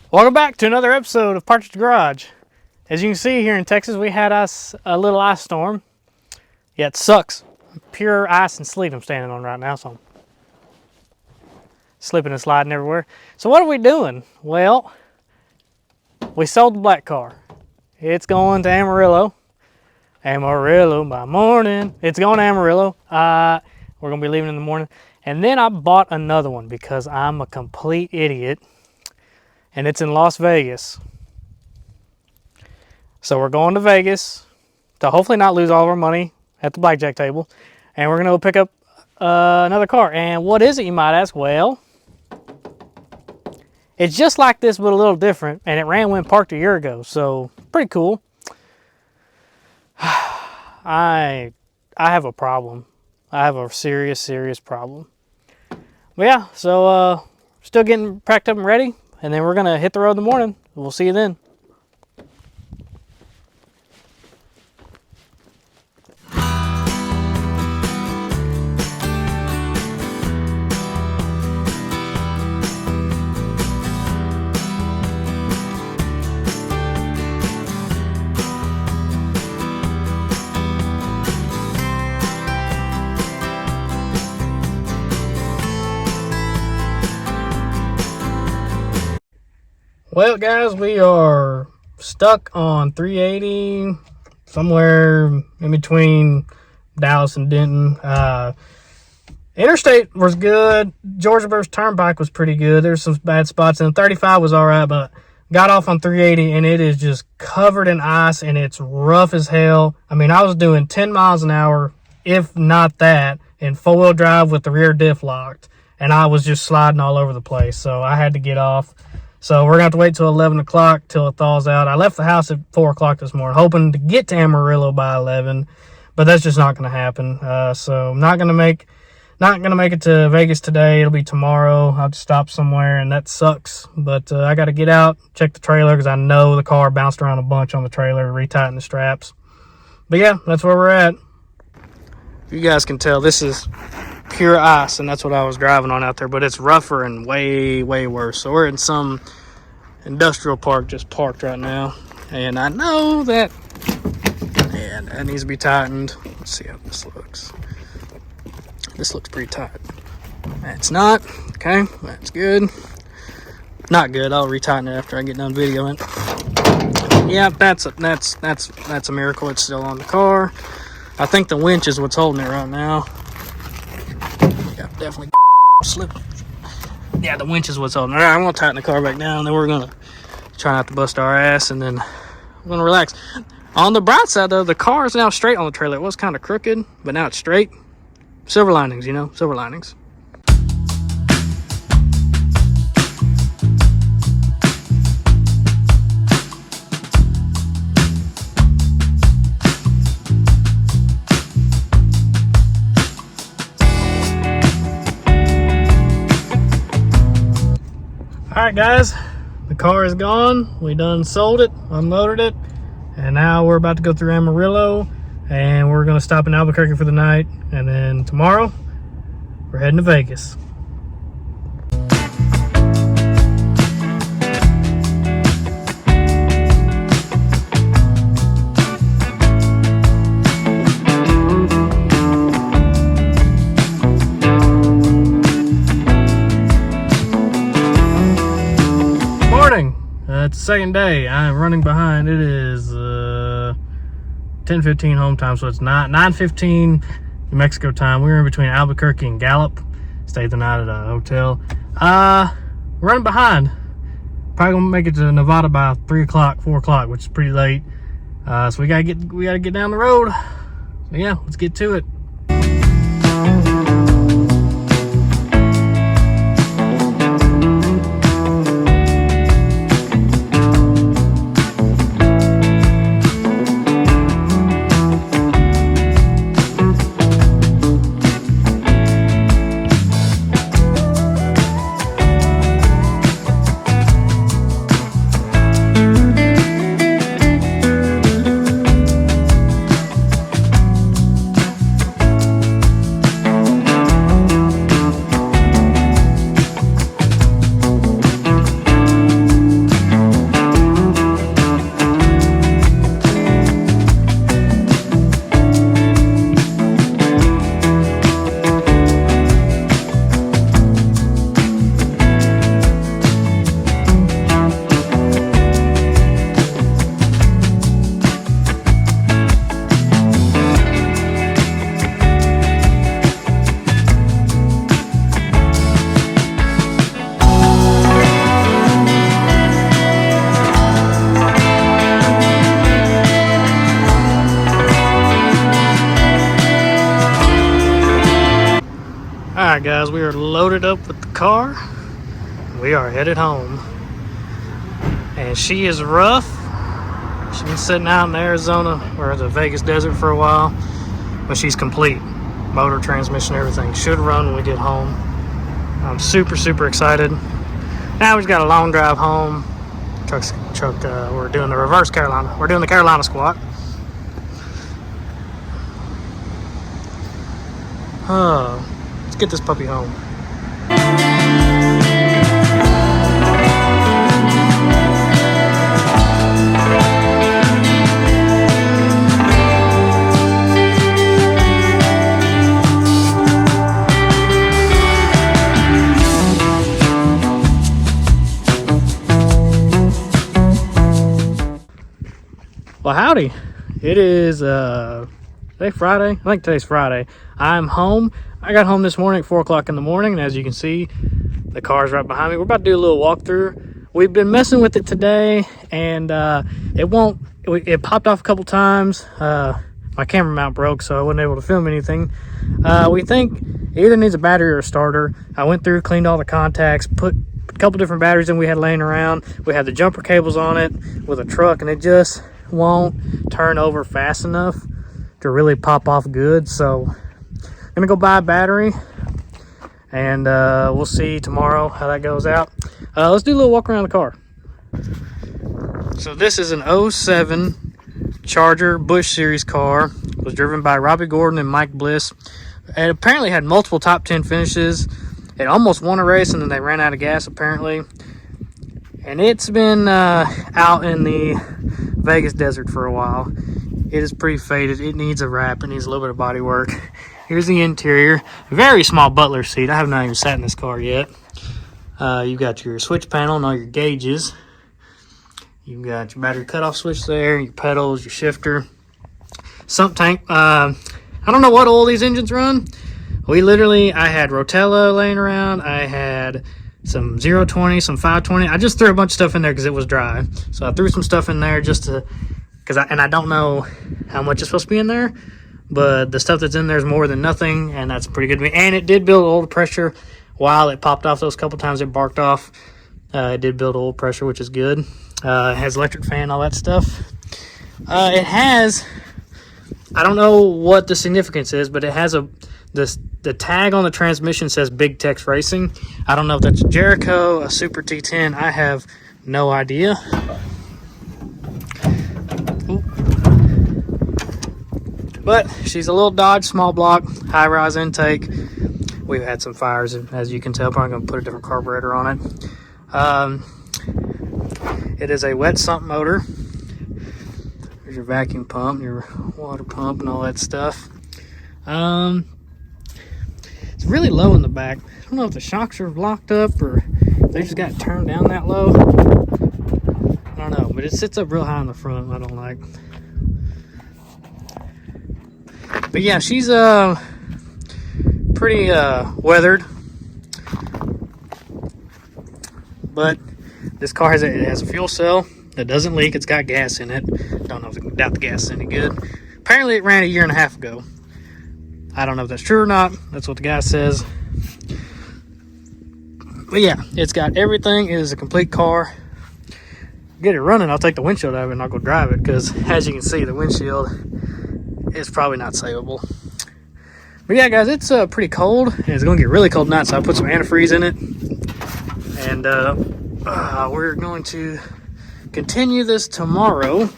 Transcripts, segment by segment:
Welcome back to another episode of Partridge Garage. As you can see, here in Texas, we had us a little ice storm. Yeah, it sucks. Pure ice and sleet I'm standing on right now, so I'm slipping and sliding everywhere. So what are we doing? Well, we sold the black car. It's going to Amarillo. Amarillo by morning. It's going to Amarillo. We're going to be leaving in the morning. And then I bought another one because I'm a complete idiot. And it's in Las Vegas. So we're going to Vegas to hopefully not lose all of our money at the blackjack table. And we're going to go pick up another car. And what is it, you might ask? Well, it's just like this, but a little different. And it ran when parked a year ago. So pretty cool. I have a problem. I have a serious problem. But yeah, so still getting packed up and ready. And then we're going to hit the road in the morning. We'll see you then. Well, guys, we are stuck on 380, somewhere in between Dallas and Denton. Interstate was good. Georgia-Burst Turnpike was pretty good. There's some bad spots, and 35 was all right, but got off on 380, and it is just covered in ice, and it's rough as hell. I mean, I was doing 10 miles an hour, if not that, in four-wheel drive with the rear diff locked, and I was just sliding all over the place, so I had to get off. So we're going to have to wait till 11 o'clock till it thaws out. I left the house at 4 o'clock this morning, hoping to get to Amarillo by 11, but that's just not going to happen. So I'm not going to make it to Vegas today. It'll be tomorrow. I'll have to stop somewhere, and that sucks. But I got to get out, check the trailer, because I know the car bounced around a bunch on the trailer, retighten the straps. But yeah, that's where we're at. You guys can tell this is pure ice, and that's what I was driving on out there, but it's rougher and way worse. So we're in some industrial park, just parked right now, and I know that needs to be tightened. Let's see how this looks. This looks pretty tight. It's not. Okay, that's good. Not good. I'll retighten it after I get done videoing. Yeah, that's a miracle. It's still on the car. I think the winch is what's holding it right now. Yeah, definitely slip. Yeah, the winch is what's holding it. All right, I'm going to tighten the car back down, and then we're going to try not to bust our ass, and then we're going to relax. On the bright side, though, the car is now straight on the trailer. It was kind of crooked, but now it's straight. Silver linings, you know, silver linings. Alright guys, the car is gone. We done sold it, unloaded it, and now we're about to go through Amarillo, and we're going to stop in Albuquerque for the night, and then tomorrow we're heading to Vegas. It's the second day. I am running behind. It is 10:15 home time, so it's 9:15 New Mexico time. We're in between Albuquerque and Gallup. Stayed the night at a hotel. Running behind. Probably gonna make it to Nevada by 3 o'clock, 4 o'clock, which is pretty late. So we gotta get down the road. So yeah, let's get to it. right, guys, we are loaded up with the car. We are headed home. And she is rough. She's been sitting out in Arizona or the Vegas desert for a while, but she's complete. Motor, transmission, everything should run when we get home. I'm super excited. Now we've got a long drive home. We're doing the reverse Carolina. We're doing the Carolina squat. Let's get this puppy home. Well, howdy. It is today Friday. I think today's Friday. I'm home. I got home this morning at 4 o'clock in the morning, and as you can see, the car's right behind me. We're about to do a little walkthrough. We've been messing with it today, and it popped off a couple times. My camera mount broke, so I wasn't able to film anything. We think it either needs a battery or a starter. I went through, cleaned all the contacts, put a couple different batteries in we had laying around. We had the jumper cables on it with a truck, and it just won't turn over fast enough to really pop off good. So I'm gonna go buy a battery, and we'll see tomorrow how that goes out. Let's do a little walk around the car. So this is an 07 Charger Busch Series car. It was driven by Robbie Gordon and Mike Bliss. It apparently had multiple top 10 finishes. It almost won a race, and then they ran out of gas apparently. And it's been out in the Vegas desert for a while. It is pretty faded. It needs a wrap. It needs a little bit of body work. Here's the interior. Very small butler seat. I have not even sat in this car yet. You've got your switch panel and all your gauges. You've got your battery cutoff switch there, your pedals, your shifter. Sump tank. I don't know what oil these engines run. I had Rotella laying around. I had some 020, some 520. I just threw a bunch of stuff in there because it was dry. So I threw some stuff in there just to, I don't know how much is supposed to be in there, but the stuff that's in there is more than nothing, and that's pretty good to me. And it did build oil pressure while it popped off those couple times it barked off. It did build oil pressure, which is good. It has electric fan, all that stuff. It has, I don't know what the significance is, but it has the tag on the transmission says Big Tex Racing. I don't know if that's a Jericho, a Super T10. I have no idea. Ooh. But she's a little Dodge small block, high rise intake. We've had some fires, as you can tell. Probably going to put a different carburetor on it. It is a wet sump motor. There's your vacuum pump, your water pump, and all that stuff. It's really low in the back. I don't know if the shocks are locked up or if they just got turned down that low. I don't know, but it sits up real high in the front. I don't like. But yeah, she's pretty weathered. But this car has a fuel cell that doesn't leak. It's got gas in it. Don't know if I doubt the gas is any good. Apparently it ran a year and a half ago. I don't know if that's true or not. That's what the guy says. But yeah, it's got everything. It is a complete car. Get it running, I'll take the windshield out of it and I'll go drive it, because as you can see, the windshield is probably not savable. But yeah, guys, it's pretty cold, and it's going to get really cold tonight, so I put some antifreeze in it. And we're going to continue this tomorrow.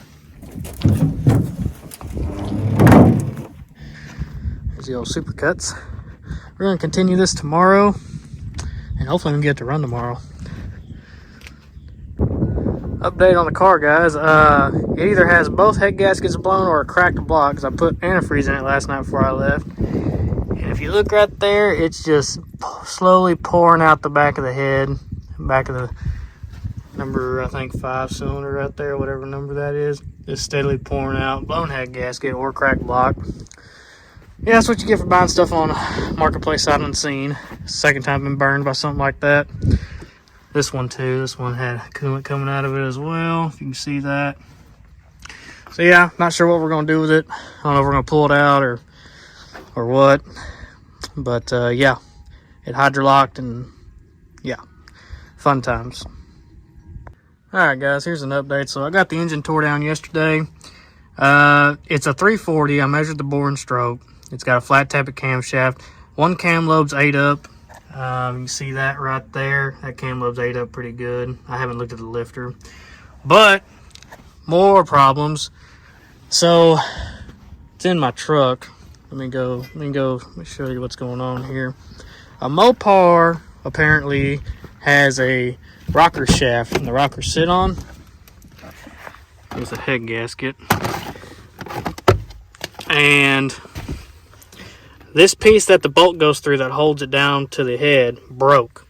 There's the old supercuts. We're going to continue this tomorrow, and hopefully we can get to run tomorrow. Update on the car, guys. It either has both head gaskets blown or a cracked block, because I put antifreeze in it last night before I left. And if you look right there, it's just slowly pouring out the back of the head, back of the number, I think 5 cylinder right there, whatever number that is. Just steadily pouring out. Blown head gasket or cracked block. Yeah, that's what you get for buying stuff on Marketplace sight unseen. Second time been burned by something like that. This one too. This one had coolant coming out of it as well, if you can see that. So yeah, not sure what we're going to do with it. I don't know if we're going to pull it out or what. But yeah, it hydrolocked, and yeah, fun times. Alright guys, here's an update. So I got the engine tore down yesterday. It's a 340. I measured the bore and stroke. It's got a flat tappet camshaft. One cam lobe's ate up. You can see that right there. That cam lobe's ate up pretty good. I haven't looked at the lifter. But more problems. So it's in my truck. Let me show you what's going on here. A Mopar apparently has a rocker shaft and the rocker sit on. There's a head gasket. And this piece that the bolt goes through that holds it down to the head broke.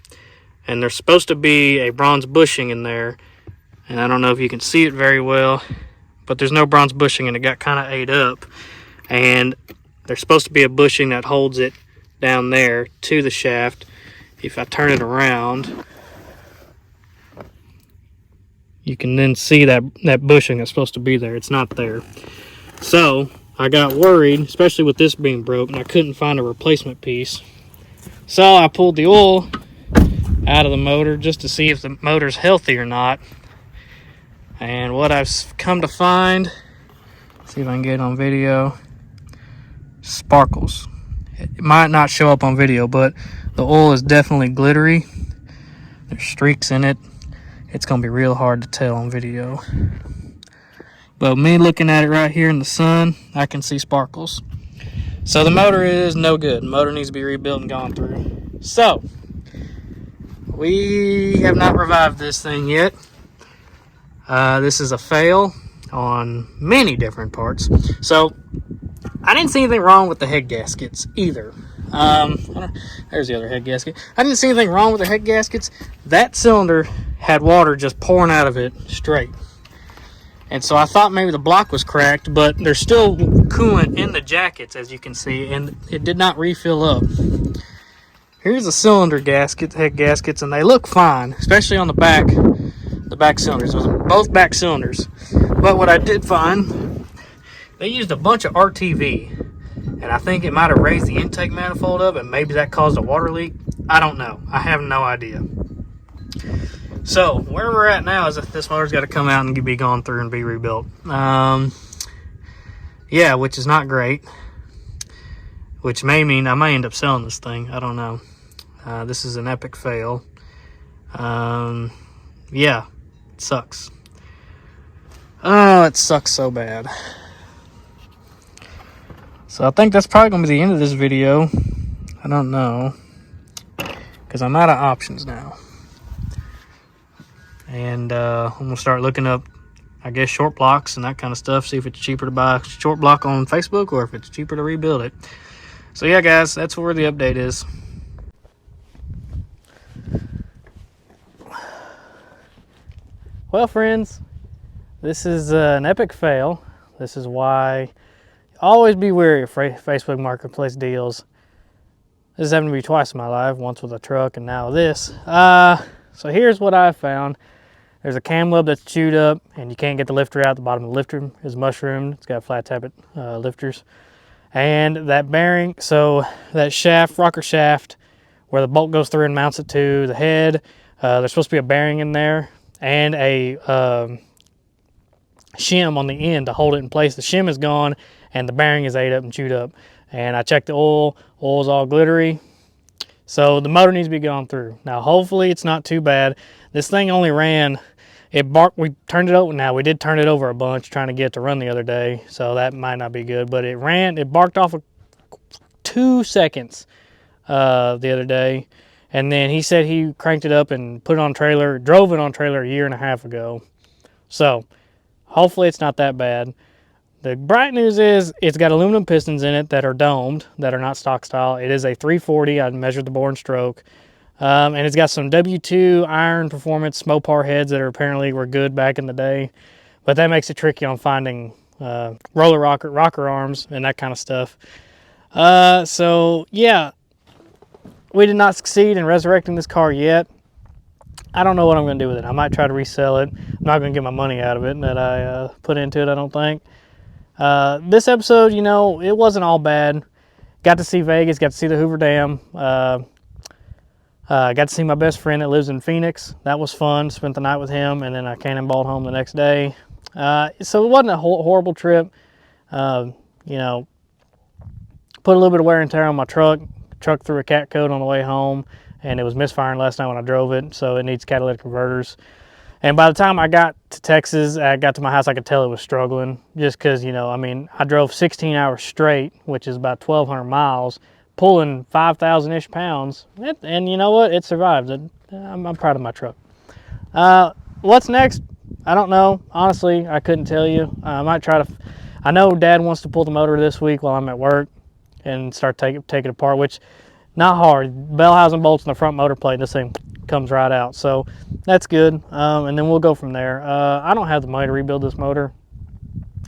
And there's supposed to be a bronze bushing in there. And I don't know if you can see it very well, but there's no bronze bushing and it got kind of ate up. And there's supposed to be a bushing that holds it down there to the shaft. If I turn it around, you can then see that bushing that's supposed to be there. It's not there. So I got worried, especially with this being broke, and I couldn't find a replacement piece. So I pulled the oil out of the motor just to see if the motor's healthy or not. And what I've come to find, see if I can get it on video, sparkles. It might not show up on video, but the oil is definitely glittery. There's streaks in it. It's going to be real hard to tell on video. But me looking at it right here in the sun, I can see sparkles. So the motor is no good. The motor needs to be rebuilt and gone through. So, we have not revived this thing yet. This is a fail on many different parts. So, I didn't see anything wrong with the head gaskets either. There's the other head gasket. I didn't see anything wrong with the head gaskets. That cylinder had water just pouring out of it straight. And so I thought maybe the block was cracked, but there's still coolant in the jackets, as you can see, and it did not refill up. Here's the cylinder gaskets, head gaskets, and they look fine, especially on the back cylinders. Those are both back cylinders. But what I did find, they used a bunch of RTV, and I think it might have raised the intake manifold up, and maybe that caused a water leak. I don't know. I have no idea. So, where we're at now is that this motor's got to come out and be gone through and be rebuilt. Yeah, which is not great. Which may mean I may end up selling this thing. I don't know. This is an epic fail. Yeah, it sucks. Oh, it sucks so bad. So I think that's probably going to be the end of this video. I don't know. Because I'm out of options now. And I'm going to start looking up, I guess, short blocks and that kind of stuff. See if it's cheaper to buy a short block on Facebook or if it's cheaper to rebuild it. So yeah, guys, that's where the update is. Well, friends, this is an epic fail. This is why always be wary of Facebook Marketplace deals. This has happened to me twice in my life, once with a truck and now this. So here's what I found. There's a cam lobe that's chewed up and you can't get the lifter out. The bottom of the lifter is mushroomed. It's got flat tappet lifters. And that bearing, so that shaft, rocker shaft, where the bolt goes through and mounts it to the head, there's supposed to be a bearing in there and a shim on the end to hold it in place. The shim is gone and the bearing is ate up and chewed up. And I checked the oil. Oil's all glittery. So the motor needs to be gone through. Now, hopefully it's not too bad. This thing only ran, we turned it over now. We did turn it over a bunch trying to get it to run the other day. So that might not be good, but it barked off 2 seconds the other day. And then he said he cranked it up and put it on trailer, drove it on trailer a year and a half ago. So hopefully it's not that bad. The bright news is it's got aluminum pistons in it that are domed, that are not stock style. It is a 340. I measured the bore and stroke. And it's got some W2 iron performance Mopar heads that apparently were good back in the day. But that makes it tricky on finding rocker arms and that kind of stuff. So, yeah, we did not succeed in resurrecting this car yet. I don't know what I'm going to do with it. I might try to resell it. I'm not going to get my money out of it that I put into it, I don't think. This episode, you know, it wasn't all bad. Got to see Vegas, got to see the Hoover Dam. I got to see my best friend that lives in Phoenix. That was fun. Spent the night with him, and then I cannonballed home the next day. So it wasn't a horrible trip. You know, put a little bit of wear and tear on my truck. Truck threw a cat coat on the way home, and it was misfiring last night when I drove it, so it needs catalytic converters. And by the time I got to Texas, I got to my house, I could tell it was struggling, just because, you know, I mean, I drove 16 hours straight, which is about 1,200 miles, pulling 5,000-ish pounds, and you know what? It survived. I'm proud of my truck. What's next? I don't know. Honestly, I couldn't tell you. I might try to... I know Dad wants to pull the motor this week while I'm at work and start taking it apart, which, not hard. Bell housing bolts in the front motor plate, this thing comes right out. So that's good. And then we'll go from there. I don't have the money to rebuild this motor.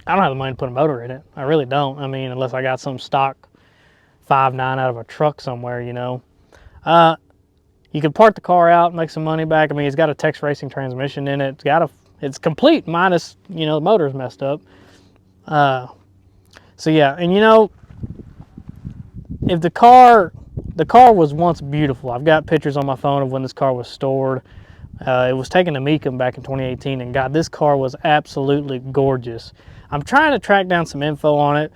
I don't have the money to put a motor in it. I really don't. I mean, unless I got some stock 5.9 out of a truck somewhere, you know. You could part the car out, make some money back. I mean, it's got a Tex Racing transmission in it. It's complete minus, you know, the motor's messed up. So yeah, and you know, if the car was once beautiful. I've got pictures on my phone of when this car was stored. It was taken to Mecum back in 2018, and God, this car was absolutely gorgeous. I'm trying to track down some info on it.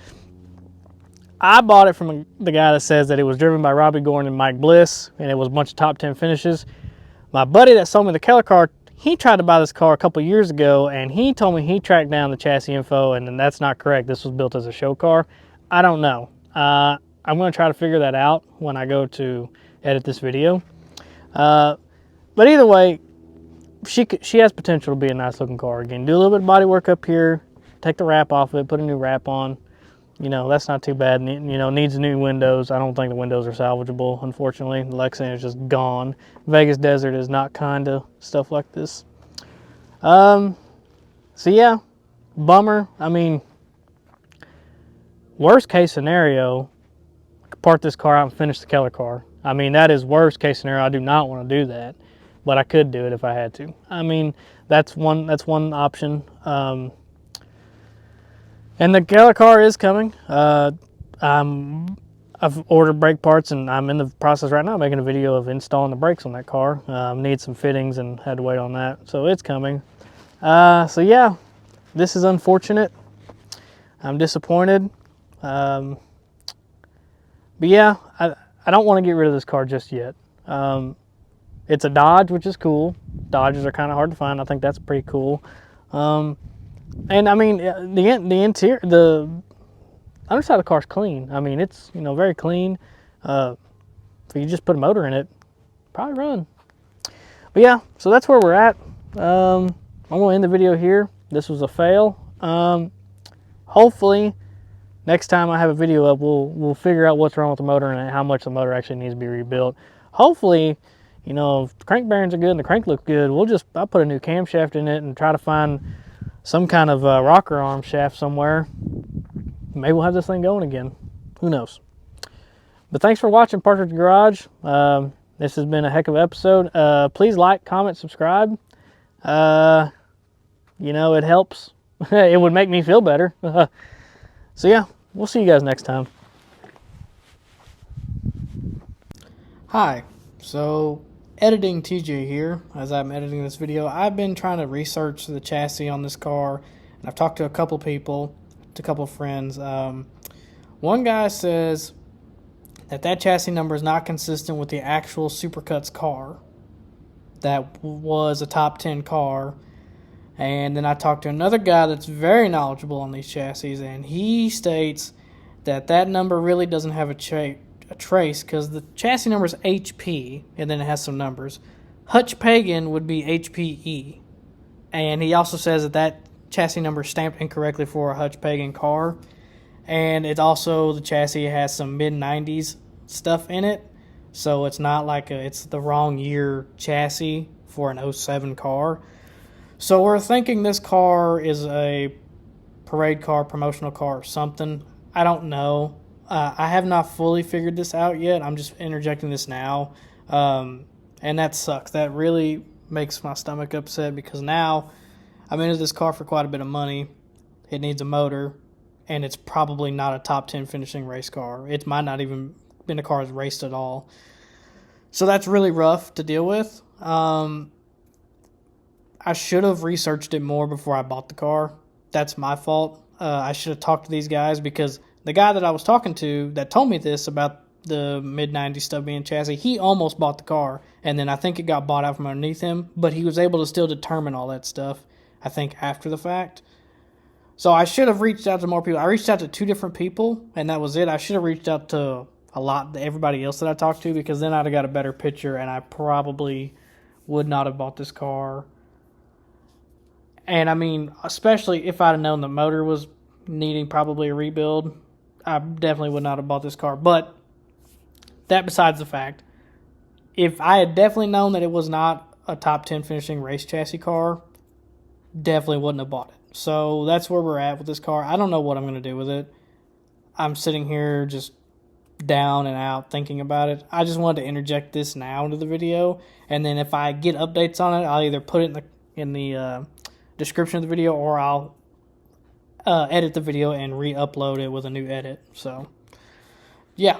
I bought it from the guy that says that it was driven by Robbie Gordon and Mike Bliss, and it was a bunch of top 10 finishes. My buddy that sold me the Keller car, he tried to buy this car a couple years ago, and he told me he tracked down the chassis info, and that's not correct. This was built as a show car. I don't know. I'm going to try to figure that out when I go to edit this video. But either way, she has potential to be a nice looking car. Again, do a little bit of body work up here, take the wrap off of it, put a new wrap on. You know, that's not too bad. You know, needs new windows. I don't think the windows are salvageable, unfortunately. The Lexan is just gone. Vegas Desert is not kind to stuff like this. So yeah, bummer. I mean, worst case scenario, I could part this car out and finish the Keller car. I mean, that is worst case scenario. I do not want to do that, but I could do it if I had to. I mean, that's one option. And the Keller car is coming. I've ordered brake parts, and I'm in the process right now making a video of installing the brakes on that car. Need some fittings and had to wait on that, so it's coming. So yeah, this is unfortunate. I'm disappointed. But yeah, I don't want to get rid of this car just yet. It's a Dodge, which is cool. Dodges are kind of hard to find. I think that's pretty cool. And I mean, the interior, the underside of the car's clean. I mean, it's, you know, very clean. If you just put a motor in it, probably run. But yeah, so that's where we're at. I'm going to end the video here. This was a fail. Hopefully, next time I have a video up, we'll figure out what's wrong with the motor and how much the motor actually needs to be rebuilt. Hopefully, you know, if the crank bearings are good and the crank looks good, I'll put a new camshaft in it and try to find some kind of rocker arm shaft somewhere. Maybe we'll have this thing going again. Who knows? But thanks for watching Partridge Garage. This has been a heck of an episode. Please like, comment, subscribe. You know, it helps. It would make me feel better. So yeah, we'll see you guys next time. Hi. So, editing TJ here. As I'm editing this video, I've been trying to research the chassis on this car, and I've talked to a couple people, to a couple friends. One guy says that chassis number is not consistent with the actual Supercuts car that was a top 10 car. And then I talked to another guy that's very knowledgeable on these chassis, and he states that number really doesn't have a trace, because the chassis number is HP, and then it has some numbers. Hutch Pagan would be HPE. And he also says that chassis number is stamped incorrectly for a Hutch Pagan car. And it also, the chassis has some mid-90s stuff in it. So it's not like it's the wrong year chassis for an 07 car. So we're thinking this car is a parade car, promotional car, or something. I don't know. I have not fully figured this out yet. I'm just interjecting this now. And that sucks. That really makes my stomach upset, because now I'm into this car for quite a bit of money. It needs a motor, and it's probably not a top 10 finishing race car. It might not even been a car that's raced at all. So that's really rough to deal with. I should have researched it more before I bought the car. That's my fault. I should have talked to these guys, because the guy that I was talking to that told me this about the mid-90s stub being chassis, he almost bought the car, and then I think it got bought out from underneath him, but he was able to still determine all that stuff, I think, after the fact. So I should have reached out to more people. I reached out to 2 different people, and that was it. I should have reached out to everybody else that I talked to, because then I'd have got a better picture, and I probably would not have bought this car. And I mean, especially if I'd have known the motor was needing probably a rebuild, I definitely would not have bought this car. But that besides the fact, if I had definitely known that it was not a top 10 finishing race chassis car, definitely wouldn't have bought it. So that's where we're at with this car. I don't know what I'm going to do with it. I'm sitting here just down and out thinking about it. I just wanted to interject this now into the video, and then if I get updates on it, I'll either put it in the description of the video, or I'll edit the video and re-upload it with a new edit. So yeah,